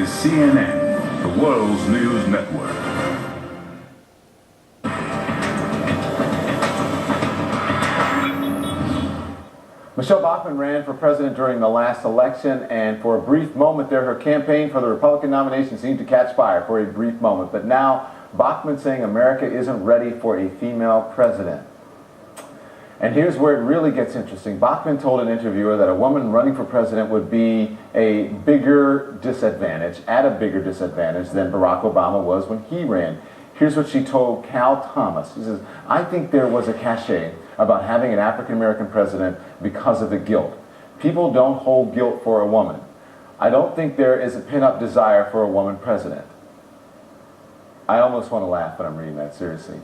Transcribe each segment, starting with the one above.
CNN, the world's news network. Michelle Bachmann ran for president during the last election, and for a brief moment there, her campaign for the Republican nomination seemed to catch fire for a brief moment. But now, Bachmann saying America isn't ready for a female president. And here's where it really gets interesting. Bachmann told an interviewer that a woman running for president would be a bigger disadvantage, at a bigger disadvantage than Barack Obama was when he ran. Here's what she told Cal Thomas. She says, I think there was a cachet about having an African-American president because of the guilt. People don't hold guilt for a woman. I don't think there is a pin-up desire for a woman president. I almost want to laugh when I'm reading that, seriously.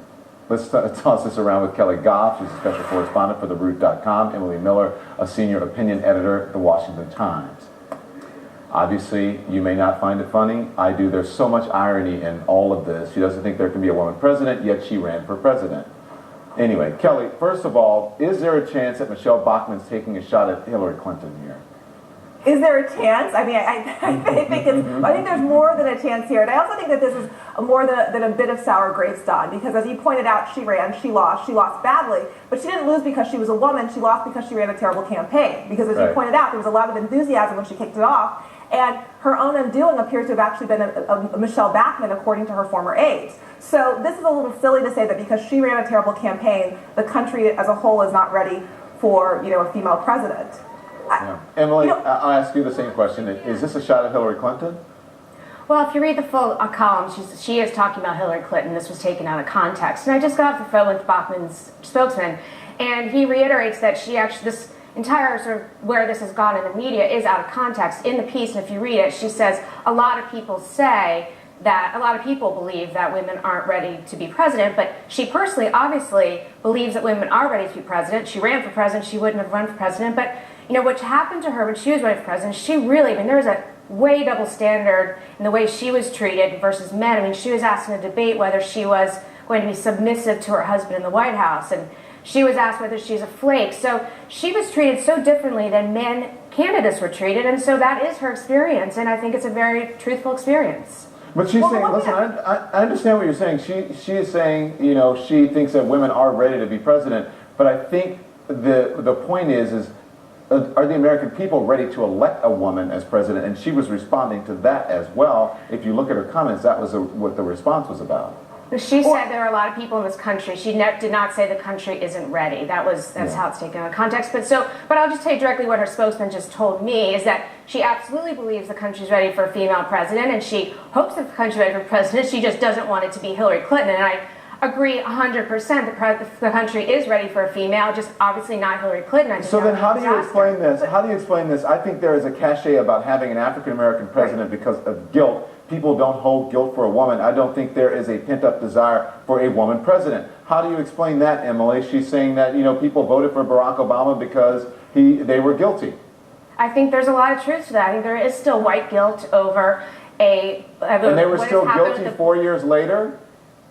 Let's toss this around with Kelly Goff. She's a special correspondent for TheRoot.com. Emily Miller, a senior opinion editor at The Washington Times. Obviously, you may not find it funny. I do. There's so much irony in all of this. She doesn't think there can be a woman president, yet she ran for president. Anyway, Kelly, first of all, is there a chance that Michelle Bachmann's taking a shot at Hillary Clinton here? Is there a chance? I mean, I think there's more than a chance here. And I also think that this is more than a bit of sour grapes, Don, because as you pointed out, she lost badly, but she didn't lose because she was a woman, she lost because she ran a terrible campaign. Because as you pointed out, there was a lot of enthusiasm when she kicked it off, and her own undoing appears to have actually been a Michelle Bachmann, according to her former aides. So this is a little silly to say that because she ran a terrible campaign, the country as a whole is not ready for, a female president. Yeah. Emily, I'll ask you the same question. Is this a shot at Hillary Clinton? Well, if you read the full column, she is talking about Hillary Clinton. This was taken out of context. And I just got off the phone with Bachmann's spokesman, and he reiterates that this entire sort of where this has gone in the media is out of context. In the piece, and if you read it, she says a lot of people believe that women aren't ready to be president, but she personally obviously believes that women are ready to be president. She ran for president. She wouldn't have run for president, but what happened to her when she was running for president, there was a way double standard in the way she was treated versus men. I mean, she was asked in a debate whether she was going to be submissive to her husband in the White House, and she was asked whether she's a flake. So she was treated so differently than men candidates were treated, and so that is her experience, and I think it's a very truthful experience. But she's saying, listen, I understand what you're saying. She is saying, she thinks that women are ready to be president, but I think the point is are the American people ready to elect a woman as president? And she was responding to that as well. If you look at her comments, that was what the response was about. She said there are a lot of people in this country. She did not say the country isn't ready. That's how it's taken out of context. But I'll just tell you directly what her spokesman just told me is that she absolutely believes the country's ready for a female president, and she hopes that the country's ready for president. She just doesn't want it to be Hillary Clinton. And I agree 100% that the country is ready for a female, just obviously not Hillary Clinton. So then how do you explain this? How do you explain this? I think there is a cachet about having an African-American president because of guilt. People don't hold guilt for a woman. I don't think there is a pent-up desire for a woman president. How do you explain that, Emily? She's saying that, people voted for Barack Obama because they were guilty. I think there's a lot of truth to that. I think there is still white guilt over and they were still guilty 4 years later?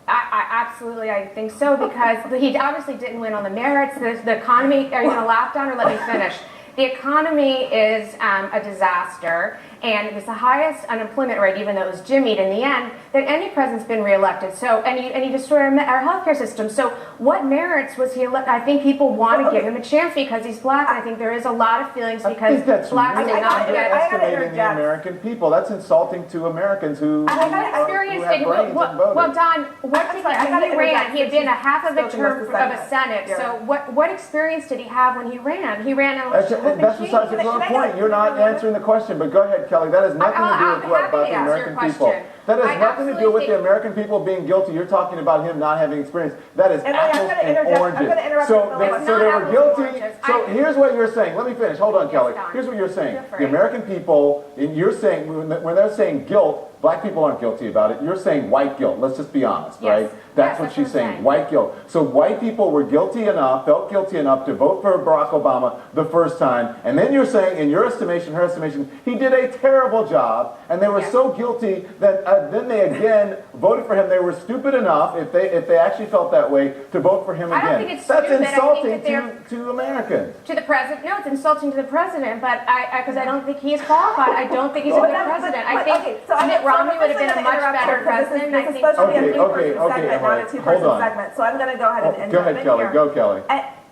I absolutely, I think so, because he obviously didn't win on the merits. The economy, are you going to laugh, Don, or let me finish? The economy is a disaster, and it was the highest unemployment rate, even though it was jimmied in the end, that any president's been reelected. So, and he destroyed our healthcare system. So, what merits was he elected? I think people want to give him a chance because he's black, and I think there is a lot of feelings because blacks did not get underestimating the American people. That's insulting to Americans who have brains and voted. Well, Don, he ran? He had been a half of a term of a Senate. Yeah. So, what experience did he have when he ran? He ran in that's besides the point. You're not answering the question, but go ahead, Kelly. That has nothing to do with what about the American people. That has nothing to do with the American people being guilty. You're talking about him not having experience. That is apples and oranges. So they were guilty. So here's what you're saying. Let me finish. Hold on, Kelly. Here's what you're saying. The American people, you're saying, when they're saying guilt, black people aren't guilty about it. You're saying white guilt. Let's just be honest, right? That's what she's saying, white guilt. So white people were guilty enough, felt guilty enough to vote for Barack Obama the first time. And then you're saying, in your estimation, her estimation, he did a terrible job, and they were Yeah. so guilty that then they again voted for him. They were stupid enough, if they actually felt that way, to vote for him I again. don't think it's That's stupid. I think insulting that they're- to Americans. To the president? No, it's insulting to the president, but because I don't think he is qualified. I don't think he's a But good that- president. but- I think okay, so I'm Mitt Romney would have been a officially much gonna better interrupt her, because president. This I is think. supposed to be a Okay, two-person okay, segment, all not a right. two-person Hold on. segment. So I'm going to go ahead and Go jump ahead, in Kelly. here. Go, Kelly.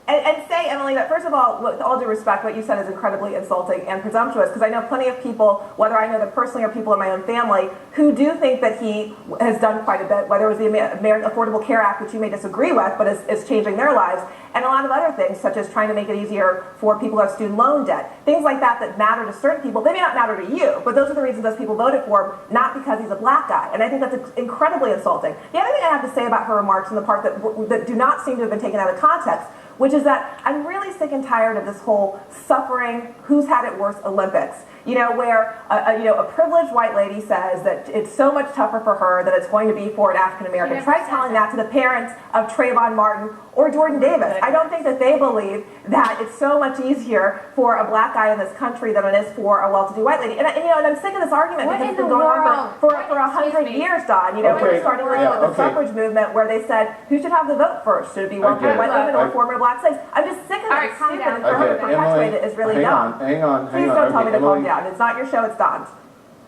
And say, Emily, that first of all, with all due respect, what you said is incredibly insulting and presumptuous, because I know plenty of people, whether I know them personally or people in my own family, who do think that he has done quite a bit, whether it was the American Affordable Care Act, which you may disagree with, but is changing their lives, and a lot of other things, such as trying to make it easier for people who have student loan debt. Things like that that matter to certain people. They may not matter to you, but those are the reasons those people voted for him, not because he's a black guy. And I think that's incredibly insulting. The other thing I have to say about her remarks and the part that do not seem to have been taken out of context, which is that I'm really sick and tired of this whole suffering, who's had it worse Olympics. You know, where a privileged white lady says that it's so much tougher for her than it's going to be for an African American. She never Try said telling that. that to the parents of Trayvon Martin or Jordan Davis. I don't think that they believe that it's so much easier for a black guy in this country than it is for a well-to-do white lady. And I'm sick of this argument What because in it's been the going on world? for What? 100 Excuse me. years, Don. You know, Okay, starting with yeah, the okay. suffrage movement, where they said who should have the vote first? Should it be I white get it. women or I- former black slaves? I'm just sick of All it. right, It's calm stupid, down. and for her to Okay, perpetuate it is really hang dumb. on. Please don't tell me to calm Emily. down. It's not your show, it's Don's.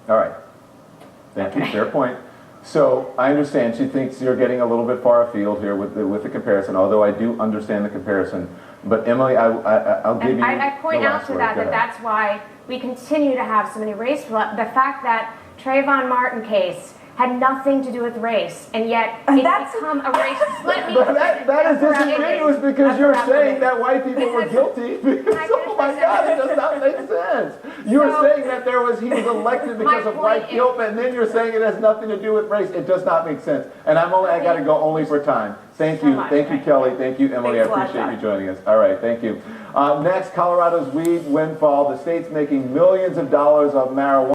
All right. Thank you. Fair point. So I understand she thinks you're getting a little bit far afield here with the comparison, although I do understand the comparison. But Emily, I'll give And you I point the out last to word. that Go that ahead. that's why we continue to have so many race. The fact that Trayvon Martin case had nothing to do with race, and yet it's That's- become a race. Let me. But that is disingenuous because you're saying that white people were guilty. Because, I oh my finish God, it my does not make sense. You're So- saying that he was elected because My of white point guilt, and then you're saying it has nothing to do with race. It does not make sense. And I got to go only for time. Thank So you, much, thank you, right. Kelly. Thank you, Emily. Thanks a I lot, appreciate you John. joining us. All right, thank you. Next, Colorado's weed windfall. The state's making millions of dollars of marijuana.